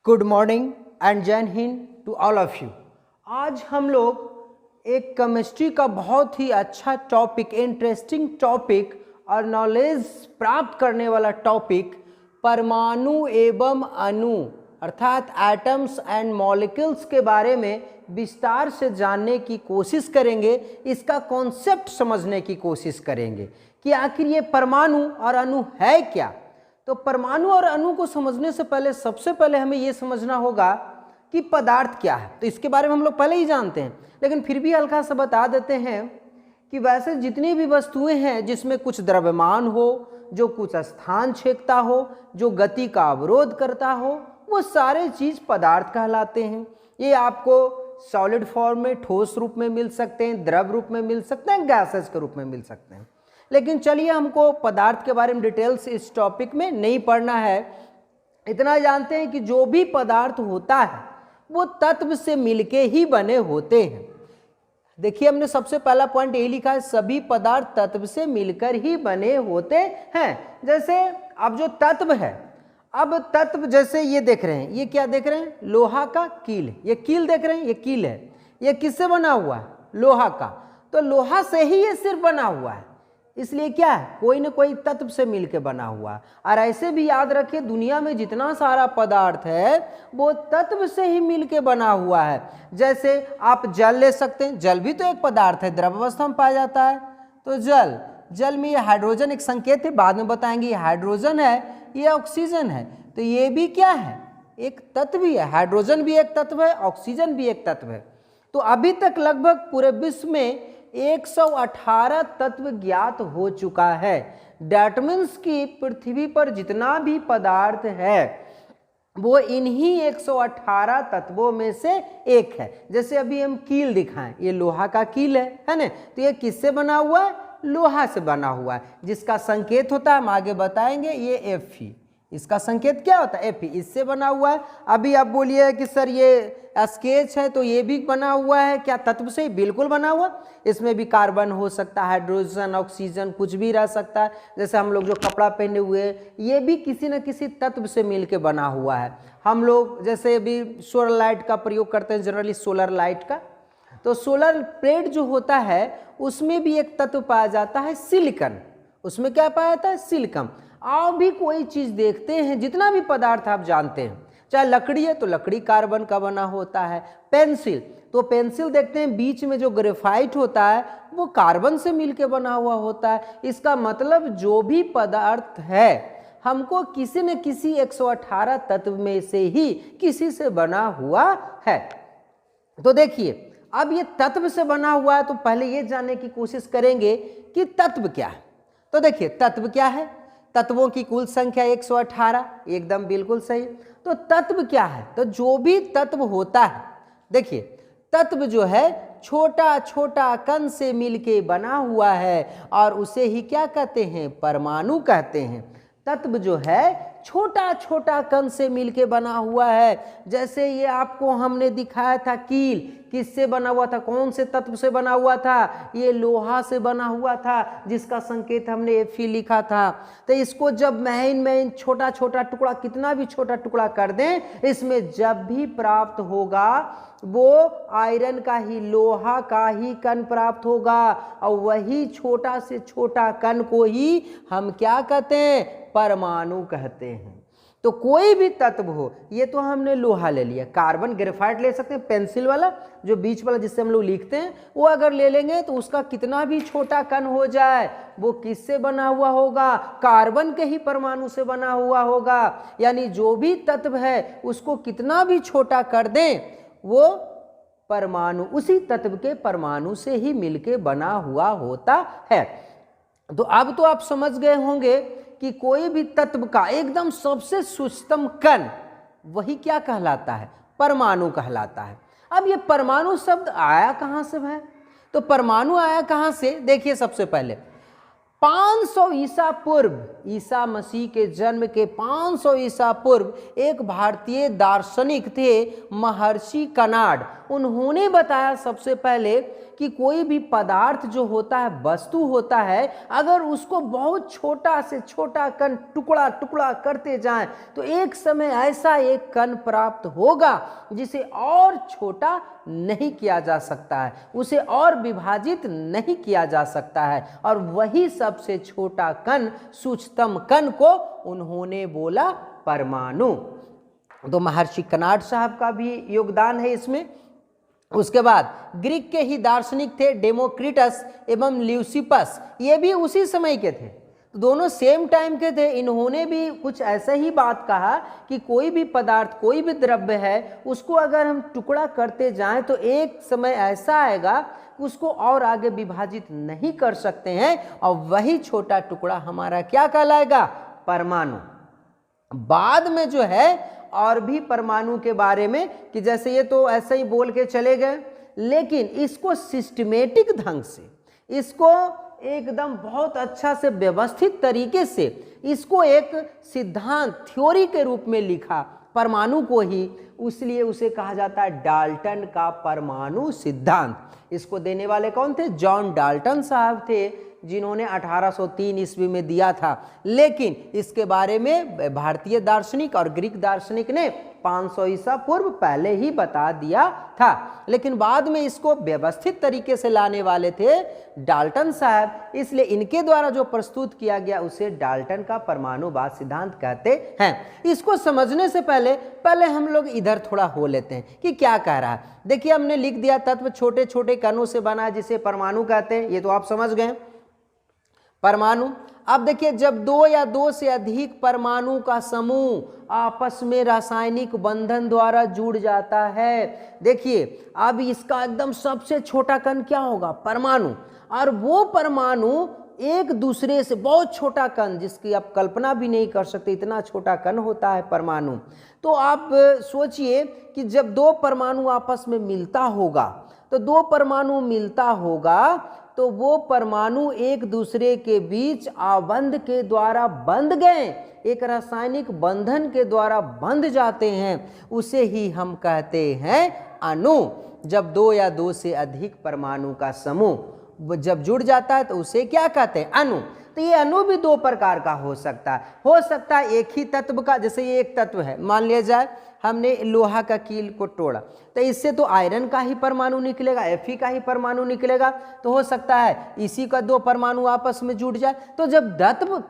Good morning and Jai Hind to all of you. आज हम लोग एक केमिस्ट्री का बहुत ही अच्छा टॉपिक, इंटरेस्टिंग टॉपिक और नॉलेज प्राप्त करने वाला टॉपिक परमाणु एवं अणु अर्थात एटम्स एंड मॉलिक्यूल्स के बारे में विस्तार से जानने की कोशिश करेंगे। इसका कॉन्सेप्ट समझने की कोशिश करेंगे कि आखिर ये परमाणु और अणु है क्या। तो परमाणु और अणु को समझने से पहले सबसे पहले हमें ये समझना होगा कि पदार्थ क्या है। तो इसके बारे में हम लोग पहले ही जानते हैं, लेकिन फिर भी हल्का सा बता देते हैं कि वैसे जितनी भी वस्तुएं हैं जिसमें कुछ द्रव्यमान हो, जो कुछ स्थान छेदता हो, जो गति का अवरोध करता हो, वो सारे चीज पदार्थ कहलाते हैं। ये आपको सॉलिड फॉर्म में, ठोस रूप में मिल सकते हैं, द्रव रूप में मिल सकते हैं, गैसेस के रूप में मिल सकते हैं। लेकिन चलिए, हमको पदार्थ के बारे में डिटेल्स इस टॉपिक में नहीं पढ़ना है। इतना जानते हैं कि जो भी पदार्थ होता है वो तत्व से मिलके ही बने होते हैं। देखिए, हमने सबसे पहला पॉइंट ये लिखा है, सभी पदार्थ तत्व से मिलकर ही बने होते हैं। जैसे अब जो तत्व है, अब तत्व जैसे ये देख रहे हैं, ये क्या देख रहे हैं, लोहा का कील। ये कील देख रहे हैं, ये कील है। ये किससे बना हुआ है, लोहा का। तो लोहा से ही ये सिर्फ बना हुआ है, इसलिए क्या है, कोई ना कोई तत्व से मिलके बना हुआ है। और ऐसे भी याद रखिए, दुनिया में जितना सारा पदार्थ है वो तत्व से ही मिलके बना हुआ है। जैसे आप जल ले सकते हैं, जल भी तो एक पदार्थ है, द्रव अवस्था में पाया जाता है। तो जल में ये हाइड्रोजन एक संकेत है, बाद में बताएंगे। ये हाइड्रोजन है, ये ऑक्सीजन है। तो ये भी क्या है, एक तत्व ही है। हाइड्रोजन भी एक तत्व है, ऑक्सीजन भी एक तत्व है। तो अभी तक लगभग पूरे विश्व में 118 तत्व ज्ञात हो चुका है। दैट मीन्स कि पृथ्वी पर जितना भी पदार्थ है वो इन्हीं 118 तत्वों में से एक है। जैसे अभी हम कील दिखाएं, ये लोहा का कील है ना। तो ये किससे बना हुआ है, लोहा से बना हुआ है, जिसका संकेत होता है, हम आगे बताएंगे, ये Fe। इसका संकेत क्या होता है, Fe। इससे बना हुआ है। अभी आप बोलिए कि सर ये स्केच है तो ये भी बना हुआ है क्या, तत्व से? बिल्कुल बना हुआ। इसमें भी कार्बन हो सकता है, हाइड्रोजन, ऑक्सीजन, कुछ भी रह सकता है। जैसे हम लोग जो कपड़ा पहने हुए हैं, ये भी किसी न किसी तत्व से मिलके बना हुआ है। हम लोग जैसे अभी सोलर लाइट का प्रयोग करते हैं, जनरली सोलर लाइट का। तो सोलर प्लेट जो होता है उसमें भी एक तत्व पाया जाता है, सिलिकॉन। उसमें क्या पाया जाता है, सिलिकॉन। आप भी कोई चीज देखते हैं, जितना भी पदार्थ आप जानते हैं, चाहे लकड़ी है तो लकड़ी कार्बन का बना होता है। पेंसिल, तो पेंसिल देखते हैं बीच में जो ग्रेफाइट होता है वो कार्बन से मिलके बना हुआ होता है। इसका मतलब जो भी पदार्थ है हमको किसी न किसी 118 तत्व में से ही किसी से बना हुआ है। तो देखिए, अब ये तत्व से बना हुआ है तो पहले ये जानने की कोशिश करेंगे कि तत्व क्या है। तो देखिए, तत्व क्या है, तत्वों की कुल संख्या 118, एकदम बिल्कुल सही। तो तत्व क्या है, तो जो भी तत्व होता है, देखिए तत्व जो है छोटा छोटा कण से मिलके बना हुआ है और उसे ही क्या कहते हैं, परमाणु कहते हैं। तत्व जो है छोटा छोटा कण से मिलके बना हुआ है। जैसे ये आपको हमने दिखाया था कील, किससे बना हुआ था, कौन से तत्व से बना हुआ था, ये लोहा से बना हुआ था, जिसका संकेत हमने Fe लिखा था। तो इसको जब महीन छोटा छोटा टुकड़ा, कितना भी छोटा टुकड़ा कर दें, इसमें जब भी प्राप्त होगा वो आयरन का ही, लोहा का ही कण प्राप्त होगा। और वही छोटा से छोटा कण को ही हम क्या कहते हैं, परमाणु कहते हैं। तो कोई भी तत्व हो, ये तो हमने लोहा ले लिया, कार्बन, ग्रेफाइट ले सकते हैं, पेंसिल वाला जो बीच वाला जिससे हम लोग लिखते हैं, वो अगर ले लेंगे तो उसका कितना भी छोटा कण हो जाए वो किससे बना हुआ होगा, कार्बन के ही परमाणु से बना हुआ होगा। यानी जो भी तत्व है उसको कितना भी छोटा कर दें वो परमाणु, उसी तत्व के परमाणु से ही मिलके बना हुआ होता है। तो अब तो आप समझ गए होंगे कि कोई भी तत्व का एकदम सबसे सूक्ष्म कण वही क्या कहलाता है, परमाणु कहलाता है। अब ये परमाणु शब्द आया कहाँ से है, तो परमाणु आया कहाँ से, देखिए सबसे पहले 500 ईसा पूर्व, ईसा मसीह के जन्म के 500 ईसा पूर्व एक भारतीय दार्शनिक थे, महर्षि कनाड। उन्होंने बताया सबसे पहले कि कोई भी पदार्थ जो होता है, वस्तु होता है, अगर उसको बहुत छोटा से छोटा कण टुकड़ा टुकड़ा करते जाएं तो एक समय ऐसा एक कण प्राप्त होगा जिसे और छोटा नहीं किया जा सकता है, उसे और विभाजित नहीं किया जा सकता है, और वही सबसे छोटा कण, सूक्ष्मतम कण को उन्होंने बोला परमाणु। तो महर्षि कनाड साहब का भी योगदान है इसमें। उसके बाद ग्रीक के ही दार्शनिक थे डेमोक्रिटस एवं ल्यूसिपस, ये भी उसी समय के थे, तो दोनों सेम टाइम के थे। इन्होंने भी कुछ ऐसे ही बात कहा कि कोई भी पदार्थ, कोई भी द्रव्य है, उसको अगर हम टुकड़ा करते जाएं तो एक समय ऐसा आएगा उसको और आगे विभाजित नहीं कर सकते हैं, और वही छोटा टुकड़ा हमारा क्या कहलाएगा? परमाणु। बाद में जो है और भी परमाणु के बारे में कि जैसे ये तो ऐसे ही बोल के चले गए, लेकिन इसको सिस्टमेटिक ढंग से, इसको एकदम बहुत अच्छा से व्यवस्थित तरीके से इसको एक सिद्धांत, थ्योरी के रूप में लिखा परमाणु को ही, इसलिए उसे कहा जाता है डाल्टन का परमाणु सिद्धांत। इसको देने वाले कौन थे? जॉन डाल्टन साहब थे, जिन्होंने 1803 ईस्वी में दिया था। लेकिन इसके बारे में भारतीय दार्शनिक और ग्रीक दार्शनिक ने 500 ईसा पूर्व पहले ही बता दिया था, लेकिन बाद में इसको व्यवस्थित तरीके से लाने वाले थे डाल्टन साहब, इसलिए इनके द्वारा जो प्रस्तुत किया गया उसे डाल्टन का परमाणुवाद सिद्धांत कहते हैं। इसको समझने से पहले हम लोग इधर थोड़ा हो लेते हैं कि क्या कह रहा है। देखिए, हमने लिख दिया तत्व छोटे छोटे कणों से बना है जिसे परमाणु कहते हैं, ये तो आप समझ गए परमाणु। अब देखिए, जब दो या दो से अधिक परमाणु का समूह आपस में रासायनिक बंधन द्वारा जुड़ जाता है, देखिए अब इसका एकदम सबसे छोटा कण क्या होगा? परमाणु। और वो परमाणु एक दूसरे से, बहुत छोटा कण जिसकी आप कल्पना भी नहीं कर सकते, इतना छोटा कण होता है परमाणु। तो आप सोचिए कि जब दो परमाणु आपस में मिलता होगा, तो दो परमाणु मिलता होगा तो वो परमाणु एक दूसरे के बीच आबंध के द्वारा बंध गए, एक रासायनिक बंधन के द्वारा बंध जाते हैं, उसे ही हम कहते हैं अणु। जब दो या दो से अधिक परमाणु का समूह जब जुड़ जाता है तो उसे क्या कहते हैं? अणु। तो ये अणु भी दो प्रकार का हो सकता है एक ही तत्व का, जैसे ये एक तत्व है, मान लिया जाए हमने लोहा का कील को तोड़ा, तो इससे तो आयरन का ही परमाणु निकलेगा, Fe का ही परमाणु निकलेगा, तो हो सकता है इसी का दो परमाणु आपस में जुड़ जाए। तो जब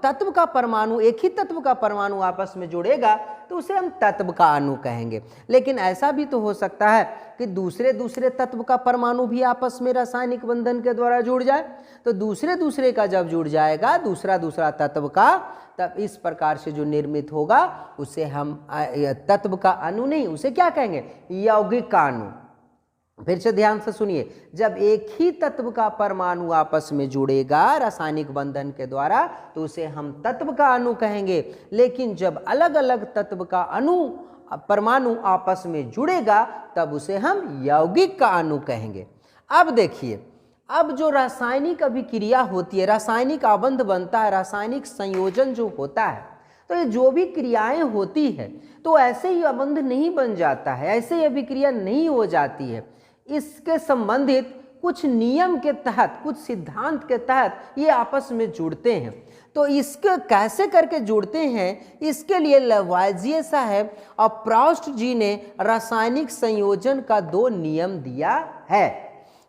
तत्व का परमाणु, एक ही तत्व का परमाणु आपस में जुड़ेगा तो उसे हम तत्व का अणु कहेंगे। लेकिन ऐसा भी तो हो सकता है कि दूसरे तत्व का परमाणु भी आपस में रासायनिक बंधन के द्वारा जुड़ जाए, तो दूसरे का जब जुड़ जाएगा दूसरा तत्व का, तब इस प्रकार से जो निर्मित होगा उसे हम तत्व का अणु नहीं, उसे क्या कहेंगे? यौगिक का अणु। फिर से ध्यान से सुनिए, जब एक ही तत्व का परमाणु आपस में जुड़ेगा रासायनिक बंधन के द्वारा तो उसे हम तत्व का अणु कहेंगे। लेकिन जब अलग अलग तत्व का परमाणु आपस में जुड़ेगा तब उसे हम यौगिक का अणु कहेंगे। अब देखिए, अब जो रासायनिक अभिक्रिया होती है, रासायनिक आबंध बनता है, रासायनिक संयोजन जो होता है, तो ये जो भी क्रियाएं होती है तो ऐसे ही आबंध नहीं बन जाता है, ऐसे ही अभिक्रिया नहीं हो जाती है। इसके संबंधित कुछ नियम के तहत, कुछ सिद्धांत के तहत ये आपस में जुड़ते हैं। तो इसके कैसे करके जुड़ते हैं, इसके लिए लवाइजिए साहब और प्राउस्ट जी ने रासायनिक संयोजन का दो नियम दिया है।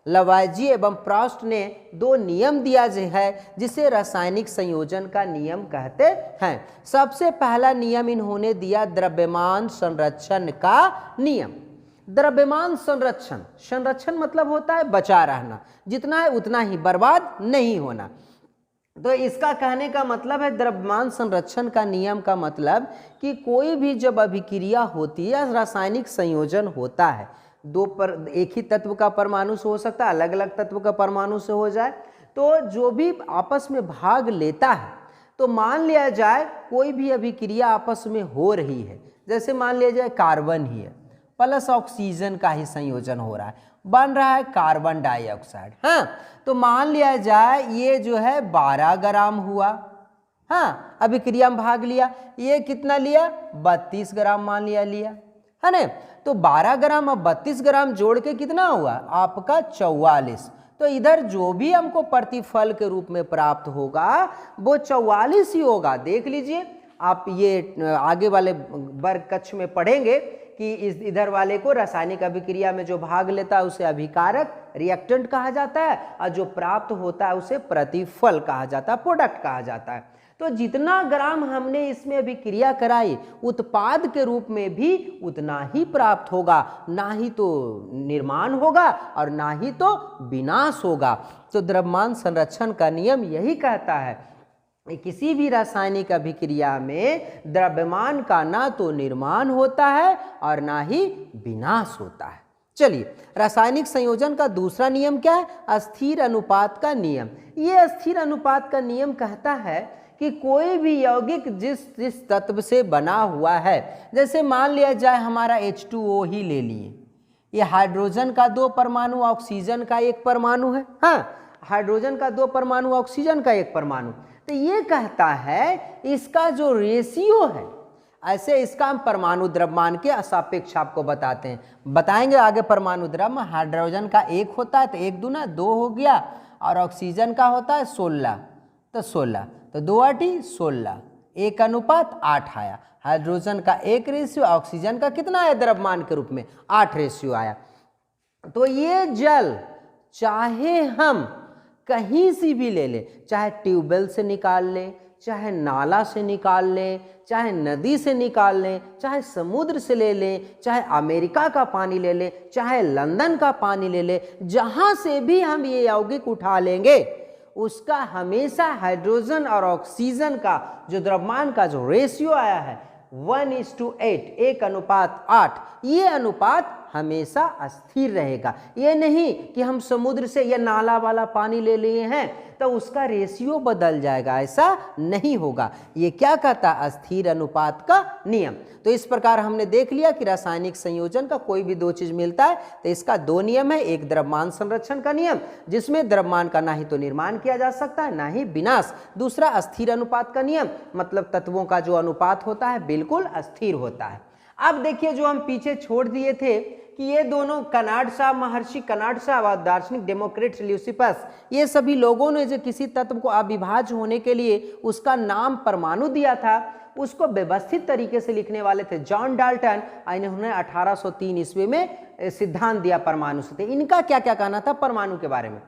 लवाइजिए एवं प्राउस्ट ने दो नियम दिया है जिसे रासायनिक संयोजन का नियम कहते हैं। सबसे पहला नियम इन्होंने दिया द्रव्यमान संरक्षण का नियम। द्रव्यमान संरक्षण मतलब होता है बचा रहना, जितना है उतना ही, बर्बाद नहीं होना। तो इसका कहने का मतलब है, द्रव्यमान संरक्षण का नियम का मतलब कि कोई भी जब अभिक्रिया होती है या रासायनिक संयोजन होता है, एक ही तत्व का परमाणु से हो सकता है, अलग अलग तत्व का परमाणु से हो जाए, तो जो भी आपस में भाग लेता है, तो मान लिया जाए कोई भी अभिक्रिया आपस में हो रही है, जैसे मान लिया जाए कार्बन ही है प्लस ऑक्सीजन का ही संयोजन हो रहा है, बन रहा है कार्बन डाइऑक्साइड। हाँ, तो मान लिया जाए ये जो है 12 ग्राम हुआ, हाँ, अभिक्रिया में भाग लिया, ये कितना लिया? 32 ग्राम मान लिया। है ना। तो 12 ग्राम और 32 ग्राम जोड़ के कितना हुआ आपका 44। तो इधर जो भी हमको प्रतिफल के रूप में प्राप्त होगा वो 44 ही होगा। देख लीजिए आप, ये आगे वाले वर्ग कक्ष में पढ़ेंगे कि इस इधर वाले को रासायनिक अभिक्रिया में जो भाग लेता है उसे अभिकारक रिएक्टेंट कहा जाता है, और जो प्राप्त होता है उसे प्रतिफल कहा जाता है, प्रोडक्ट कहा जाता है। तो जितना ग्राम हमने इसमें अभिक्रिया कराई उत्पाद के रूप में भी उतना ही प्राप्त होगा, ना ही तो निर्माण होगा और ना ही तो विनाश होगा। तो द्रव्यमान संरक्षण का नियम यही कहता है, किसी भी रासायनिक अभिक्रिया में द्रव्यमान का ना तो निर्माण होता है और ना ही विनाश होता है। चलिए, रासायनिक संयोजन का दूसरा नियम क्या है? अस्थिर अनुपात का नियम। ये अस्थिर अनुपात का नियम कहता है कि कोई भी यौगिक जिस तत्व से बना हुआ है, जैसे मान लिया जाए हमारा H2O ही ले लिए, ये हाइड्रोजन का 2 परमाणु ऑक्सीजन का 1 परमाणु है। हाँ, हाइड्रोजन का 2 परमाणु ऑक्सीजन का 1 परमाणु। तो ये कहता है इसका जो रेशियो है, ऐसे इसका हम परमाणु द्रव्यमान के सापेक्ष आपको बताते हैं, बताएंगे आगे। परमाणु द्रव्यमान हाइड्रोजन का 1 होता है तो 1 दूना 2 हो गया, और ऑक्सीजन का होता है 16, तो 16 तो 2 8 16, 1 अनुपात 8 आया। हाइड्रोजन का 1 रेशियो, ऑक्सीजन का कितना आया द्रव्यमान के रूप में 8 रेशियो आया। तो ये जल चाहे हम कहीं से भी ले ले, चाहे ट्यूबवेल से निकाल ले, चाहे नाला से निकाल ले, चाहे नदी से निकाल लें, चाहे समुद्र से ले लें, चाहे अमेरिका का पानी ले लें, चाहे लंदन का पानी ले लें, जहाँ से भी हम ये यौगिक उठा लेंगे उसका हमेशा हाइड्रोजन और ऑक्सीजन का जो द्रव्यमान का जो रेशियो आया है 1:8, 1 अनुपात 8, ये अनुपात हमेशा अस्थिर रहेगा। ये नहीं कि हम समुद्र से या नाला वाला पानी ले लिए हैं तो उसका रेशियो बदल जाएगा, ऐसा नहीं होगा। ये क्या कहता है? अस्थिर अनुपात का नियम। तो इस प्रकार हमने देख लिया कि रासायनिक संयोजन का कोई भी 2 चीज मिलता है तो इसका 2 नियम है। एक द्रव्यमान संरक्षण का नियम, जिसमें द्रव्यमान का ना ही तो निर्माण किया जा सकता है ना ही विनाश। दूसरा अस्थिर अनुपात का नियम, मतलब तत्वों का जो अनुपात होता है बिल्कुल अस्थिर होता है। अब देखिए, जो हम पीछे छोड़ दिए थे कि ये दोनों कनाड साहब, महर्षि कनाड साहब और दार्शनिक डेमोक्रिटस ल्यूसिपस, ये सभी लोगों ने जो किसी तत्व को अविभाज्य होने के लिए उसका नाम परमाणु दिया था, उसको व्यवस्थित तरीके से लिखने वाले थे जॉन डाल्टन। इन्होंने 1803 ईस्वी में सिद्धांत दिया परमाणु से। इनका क्या क्या कहना था परमाणु के बारे में?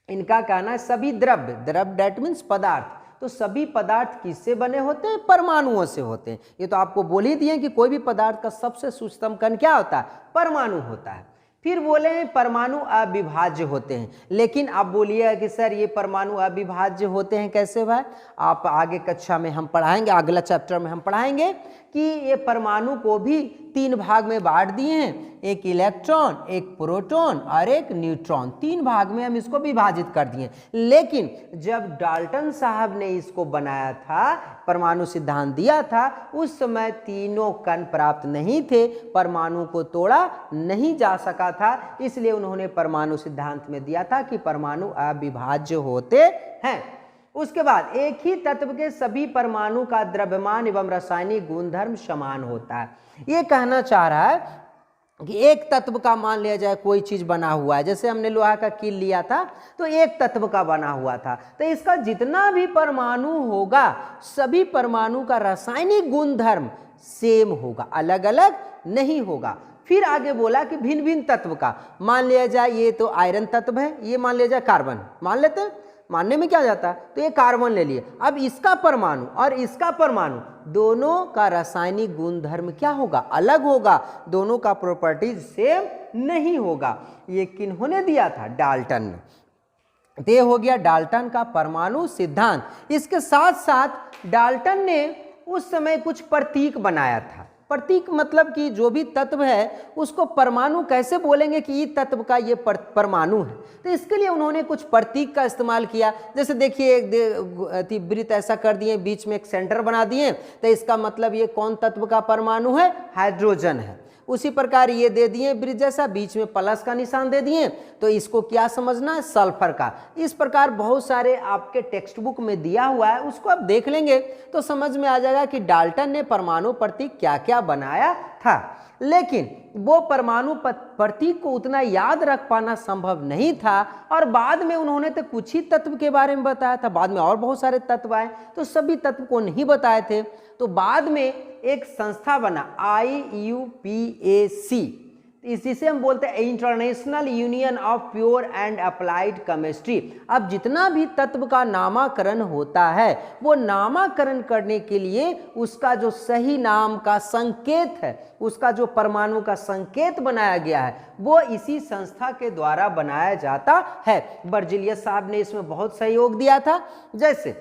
इनका कहना है सभी द्रव्य दैट मीन्स पदार्थ, तो सभी पदार्थ किससे बने होते हैं? परमाणुओं से होते हैं। ये तो आपको बोल ही दिए कि कोई भी पदार्थ का सबसे सूक्ष्म कण क्या होता है? परमाणु होता है। फिर बोले हैं परमाणु अविभाज्य होते हैं। लेकिन आप बोलिए कि सर ये परमाणु अविभाज्य होते हैं कैसे भाई? आप आगे कक्षा में हम पढ़ाएंगे, अगला चैप्टर में हम पढ़ाएंगे कि ये परमाणु को भी 3 भाग में बांट दिए हैं, एक इलेक्ट्रॉन, एक प्रोटॉन और एक न्यूट्रॉन। 3 भाग में हम इसको विभाजित कर दिए। लेकिन जब डाल्टन साहब ने इसको बनाया था, परमाणु सिद्धांत दिया था, उस समय तीनों कण प्राप्त नहीं थे, परमाणु को तोड़ा नहीं जा सका था। इसलिए उन्होंने परमाणु सिद्धांत में दिया था कि परमाणु अविभाज्य होते हैं। उसके बाद एक ही तत्व के सभी परमाणु का द्रव्यमान एवं रासायनिक गुणधर्म समान होता है। ये कहना चाह रहा है कि एक तत्व का मान लिया जाए कोई चीज बना हुआ है, जैसे हमने लोहा का कील लिया था तो एक तत्व का बना हुआ था, तो इसका जितना भी परमाणु होगा सभी परमाणु का रासायनिक गुणधर्म सेम होगा, अलग अलग नहीं होगा। फिर आगे बोला कि भिन्न भिन्न तत्व का, मान लिया जाए ये तो आयरन तत्व है, ये मान लिया जाए कार्बन, मान लेते हैं, मानने में क्या जाता है, तो ये कार्बन ले लिए। अब इसका परमाणु और इसका परमाणु दोनों का रासायनिक गुणधर्म क्या होगा? अलग होगा, दोनों का प्रॉपर्टीज सेम नहीं होगा। ये किन्होंने दिया था? डाल्टन ने। ये हो गया डाल्टन का परमाणु सिद्धांत। इसके साथ साथ डाल्टन ने उस समय कुछ प्रतीक बनाया था। प्रतीक मतलब कि जो भी तत्व है उसको परमाणु कैसे बोलेंगे कि ये तत्व का ये परमाणु है, तो इसके लिए उन्होंने कुछ प्रतीक का इस्तेमाल किया। जैसे देखिए एक वृत्त ऐसा कर दिए, बीच में एक सेंटर बना दिए, तो इसका मतलब ये कौन तत्व का परमाणु है? हाइड्रोजन है। उसी प्रकार ये दे दिए ब्रिज जैसा, बीच में प्लस का निशान दे दिए, तो इसको क्या समझना है, सल्फर का। इस प्रकार बहुत सारे आपके टेक्स्ट बुक में दिया हुआ है, उसको आप देख लेंगे तो समझ में आ जाएगा कि डाल्टन ने परमाणु प्रतीक क्या क्या बनाया था। लेकिन वो परमाणु प्रतीक को उतना याद रख पाना संभव नहीं था, और बाद में उन्होंने तो कुछ ही तत्व के बारे में बताया था, बाद में और बहुत सारे तत्व आए तो सभी तत्व को नहीं बताए थे। तो बाद में एक संस्था बना IUPAC, इसी हम बोलते हैं international union of pure and applied chemistry. अब जितना भी तत्व का नामकरण होता है वो नामकरण करने के लिए उसका जो सही नाम का संकेत है, उसका जो परमाणु का संकेत बनाया गया है वो इसी संस्था के द्वारा बनाया जाता है। बर्जीलियस साहब ने इसमें बहुत सहयोग दिया था। जैसे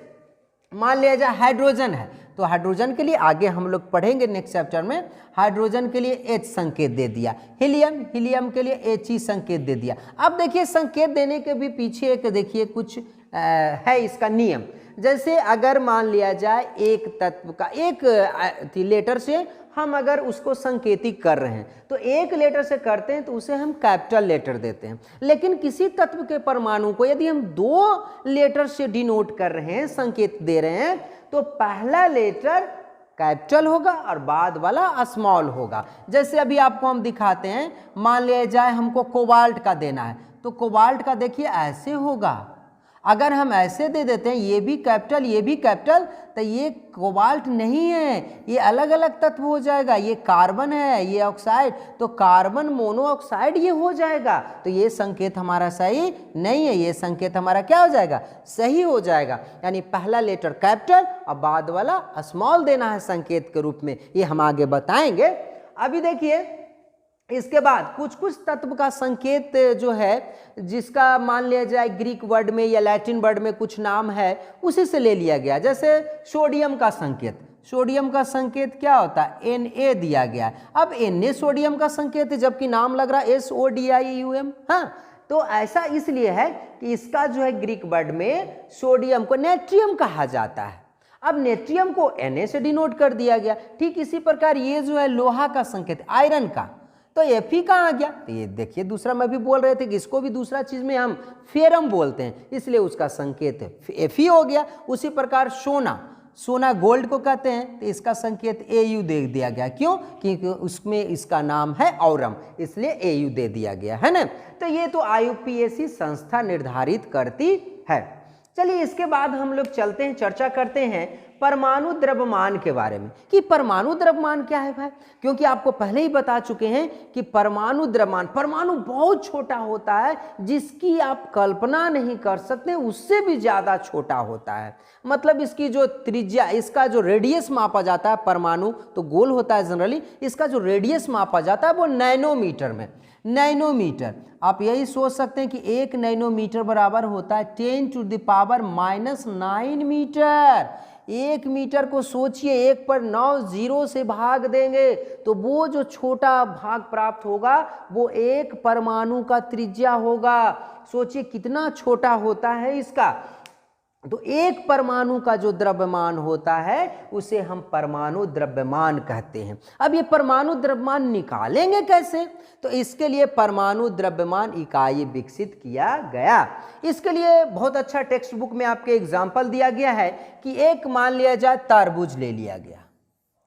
मान लिया जाए हाइड्रोजन है, तो हाइड्रोजन के लिए आगे हम लोग पढ़ेंगे नेक्स्ट चैप्टर में, हाइड्रोजन के लिए H संकेत दे दिया, हीलियम के लिए He संकेत दे दिया। अब देखिए संकेत देने के भी पीछे एक देखिए कुछ है इसका नियम। जैसे अगर मान लिया जाए एक तत्व का एक लेटर से हम अगर उसको संकेतिक कर रहे हैं तो एक लेटर से करते हैं तो उसे हम कैपिटल लेटर देते हैं, लेकिन किसी तत्व के परमाणु को यदि हम 2 लेटर से डिनोट कर रहे हैं, संकेत दे रहे हैं, तो पहला लेटर कैपिटल होगा और बाद वाला स्मॉल होगा। जैसे अभी आपको हम दिखाते हैं, मान लिया जाए हमको कोबाल्ट का देना है, तो कोबाल्ट का देखिए ऐसे होगा। अगर हम ऐसे दे देते हैं ये भी कैपिटल ये भी कैपिटल, तो ये कोबाल्ट नहीं है, ये अलग अलग तत्व हो जाएगा। ये कार्बन है, ये ऑक्साइड, तो कार्बन मोनोऑक्साइड ये हो जाएगा। तो ये संकेत हमारा सही नहीं है, ये संकेत हमारा क्या हो जाएगा, सही हो जाएगा। यानी पहला लेटर कैपिटल और बाद वाला स्मॉल देना है संकेत के रूप में, ये हम आगे बताएंगे। अभी देखिए इसके बाद कुछ कुछ तत्व का संकेत जो है, जिसका मान लिया जाए ग्रीक वर्ड में या लैटिन वर्ड में कुछ नाम है, उसी से ले लिया गया। जैसे सोडियम का संकेत, सोडियम का संकेत क्या होता है, Na दिया गया है। अब Na सोडियम का संकेत है, जबकि नाम लग रहा है SODIUM। हाँ, तो ऐसा इसलिए है कि इसका जो है ग्रीक वर्ड में सोडियम को नेट्रियम कहा जाता है। अब नेट्रियम को Na से डिनोट कर दिया गया। ठीक इसी प्रकार ये जो है लोहा का संकेत, आयरन का, तो Fe कहाँ आ गया, तो ये देखिए दूसरा में भी बोल रहे थे कि इसको भी दूसरा चीज में हम फेरम बोलते हैं, इसलिए उसका संकेत Fe हो गया। उसी प्रकार सोना, सोना गोल्ड को कहते हैं, तो इसका संकेत Au दे दिया गया। क्यों, क्योंकि उसमें इसका नाम है औरम, इसलिए Au दे दिया गया है ना। तो ये तो IUPAC संस्था निर्धारित करती है। चलिए इसके बाद हम लोग चलते हैं, चर्चा करते हैं परमाणु द्रव्यमान के बारे में कि परमाणु द्रव्यमान क्या है भाई। क्योंकि आपको पहले ही बता चुके हैं कि परमाणु द्रव्यमान, परमाणु बहुत छोटा होता है, जिसकी आप कल्पना नहीं कर सकते, उससे भी ज़्यादा छोटा होता है। मतलब इसकी जो त्रिज्या, इसका जो रेडियस मापा जाता है, परमाणु तो गोल होता है जनरली, इसका जो रेडियस मापा जाता है वो नैनोमीटर में। नैनोमीटर, आप यही सोच सकते हैं कि 1 नैनोमीटर बराबर होता है 10⁻⁹ मीटर। 1 मीटर को सोचिए 1 पर 9 जीरो से भाग देंगे तो वो जो छोटा भाग प्राप्त होगा वो एक परमाणु का त्रिज्या होगा। सोचिए कितना छोटा होता है इसका। तो एक परमाणु का जो द्रव्यमान होता है उसे हम परमाणु द्रव्यमान कहते हैं। अब ये परमाणु द्रव्यमान निकालेंगे कैसे, तो इसके लिए परमाणु द्रव्यमान इकाई विकसित किया गया। इसके लिए बहुत अच्छा टेक्स्ट बुक में आपके एग्जाम्पल दिया गया है कि एक मान लिया जाए तरबूज ले लिया गया।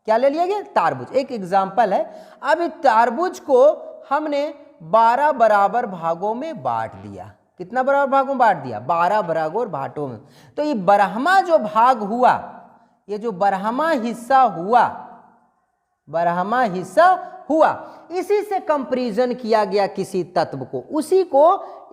क्या ले लिया गया, तरबूज, एक एग्जाम्पल है। अब इस तरबूज को हमने 12 बराबर भागों में बांट दिया। कितना बराबर भागों में बांट दिया, 12 बराबर भागों में। तो ये बरहमा जो भाग हुआ, ये जो बरहमा हिस्सा हुआ, बरहमा हिस्सा हुआ, इसी से कंपैरिजन किया गया किसी तत्व को, उसी को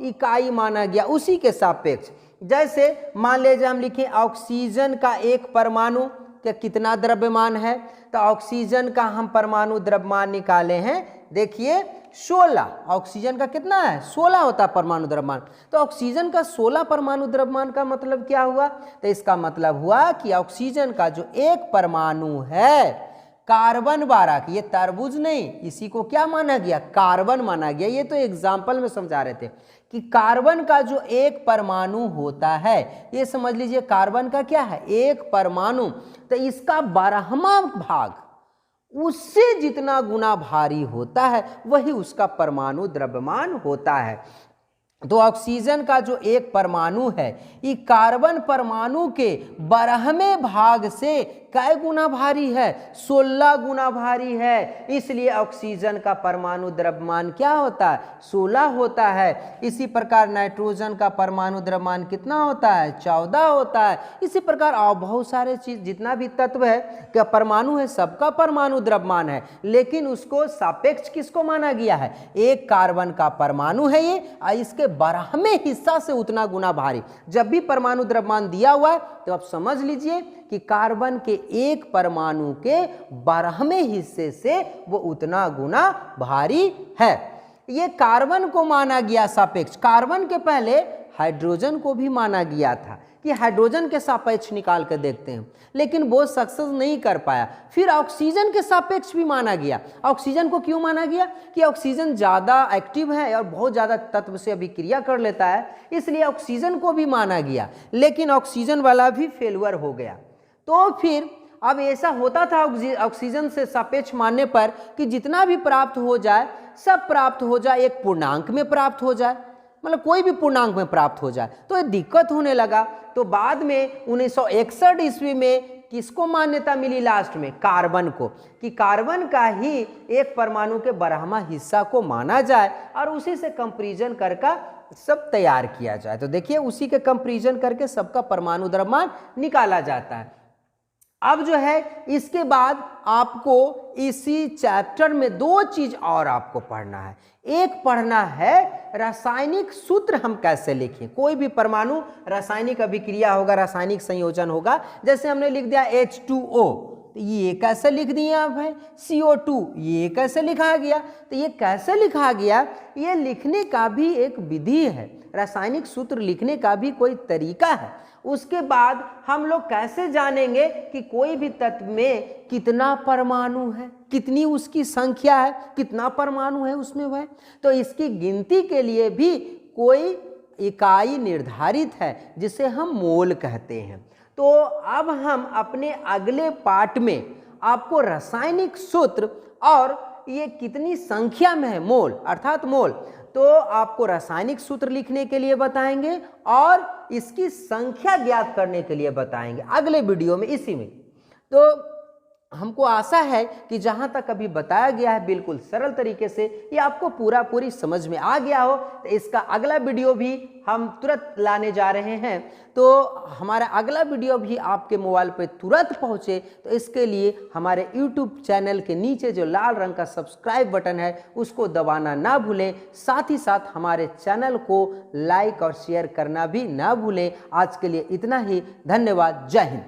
इकाई माना गया, उसी के सापेक्ष। जैसे मान लीजिए हम लिखें ऑक्सीजन का एक परमाणु का कितना द्रव्यमान है, तो ऑक्सीजन का हम परमाणु द्रव्यमान निकाले हैं, देखिए 16। ऑक्सीजन का कितना है, 16 होता है परमाणु द्रव्यमान। तो ऑक्सीजन का 16 परमाणु द्रव्यमान का मतलब क्या हुआ, तो इसका मतलब हुआ कि ऑक्सीजन का जो एक परमाणु है कार्बन 12, ये तरबूज नहीं, इसी को क्या माना गया, कार्बन माना गया। ये तो एग्जाम्पल में समझा रहे थे कि कार्बन का जो एक परमाणु होता है, ये समझ लीजिए कार्बन का क्या है, एक परमाणु, तो इसका 12वां भाग, उससे जितना गुना भारी होता है वही उसका परमाणु द्रव्यमान होता है। तो ऑक्सीजन का जो एक परमाणु है ये कार्बन परमाणु के 12वें भाग से कै गुना भारी है? 16 गुना भारी है। इसलिए ऑक्सीजन का परमाणु द्रव्यमान क्या होता है? 16 होता है। इसी प्रकार नाइट्रोजन का परमाणु द्रव्यमान कितना होता है? 14 होता है। इसी प्रकार और बहुत सारे चीज जितना भी तत्व है क्या परमाणु है सबका परमाणु द्रव्यमान है, लेकिन उसको सापेक्ष किसको माना गया है? एक कार्बन का परमाणु है ये, इसके 12वें हिस्सा से उतना गुना भारी। जब भी परमाणु द्रव्यमान दिया हुआ है तो आप समझ लीजिए कि कार्बन के एक परमाणु के 12वें हिस्से से वो उतना गुना भारी है। ये कार्बन को माना गया सापेक्ष। कार्बन के पहले हाइड्रोजन को भी माना गया था कि हाइड्रोजन के सापेक्ष निकाल कर देखते हैं, लेकिन वो सक्सेस नहीं कर पाया। फिर ऑक्सीजन के सापेक्ष भी माना गया। ऑक्सीजन को क्यों माना गया? कि ऑक्सीजन ज़्यादा एक्टिव है और बहुत ज़्यादा तत्व से अभिक्रिया कर लेता है, इसलिए ऑक्सीजन को भी माना गया, लेकिन ऑक्सीजन वाला भी फेलुअर हो गया। तो फिर अब ऐसा होता था ऑक्सीजन से सापेक्ष मानने पर कि जितना भी प्राप्त हो जाए सब प्राप्त हो जाए एक पूर्णांक में प्राप्त हो जाए, मतलब कोई भी पूर्णांक में प्राप्त हो जाए, तो ये दिक्कत होने लगा। तो बाद में 1961 ईस्वी में किसको मान्यता मिली? लास्ट में कार्बन को, कि कार्बन का ही एक परमाणु के 12वां हिस्सा को माना जाए और उसी से कंपैरिजन करके सब तैयार किया जाए। तो देखिए उसी के कंपैरिजन करके सबका परमाणु द्रव्यमान निकाला जाता है। अब जो है इसके बाद आपको इसी चैप्टर में दो चीज और आपको पढ़ना है। एक पढ़ना है रासायनिक सूत्र हम कैसे लिखें। कोई भी परमाणु रासायनिक अभिक्रिया होगा, रासायनिक संयोजन होगा, जैसे हमने लिख दिया H2O, तो ये कैसे लिख दिए आप भाई? CO2 ये कैसे लिखा गया? तो ये कैसे लिखा गया, ये लिखने का भी एक विधि है, रासायनिक सूत्र लिखने का भी कोई तरीका है। उसके बाद हम लोग कैसे जानेंगे कि कोई भी तत्व में कितना परमाणु है, कितनी उसकी संख्या है, कितना परमाणु है उसमें वह, तो इसकी गिनती के लिए भी कोई इकाई निर्धारित है जिसे हम मोल कहते हैं। तो अब हम अपने अगले पार्ट में आपको रासायनिक सूत्र और ये कितनी संख्या में है मोल अर्थात मोल, तो आपको रासायनिक सूत्र लिखने के लिए बताएंगे और इसकी संख्या ज्ञात करने के लिए बताएंगे अगले वीडियो में इसी में। तो हमको आशा है कि जहां तक अभी बताया गया है बिल्कुल सरल तरीके से ये आपको पूरी समझ में आ गया हो। तो इसका अगला वीडियो भी हम तुरंत लाने जा रहे हैं, तो हमारा अगला वीडियो भी आपके मोबाइल पे तुरंत पहुंचे, तो इसके लिए हमारे YouTube चैनल के नीचे जो लाल रंग का सब्सक्राइब बटन है उसको दबाना ना भूलें। साथ ही साथ हमारे चैनल को लाइक और शेयर करना भी ना भूलें। आज के लिए इतना ही, धन्यवाद, जय हिंद।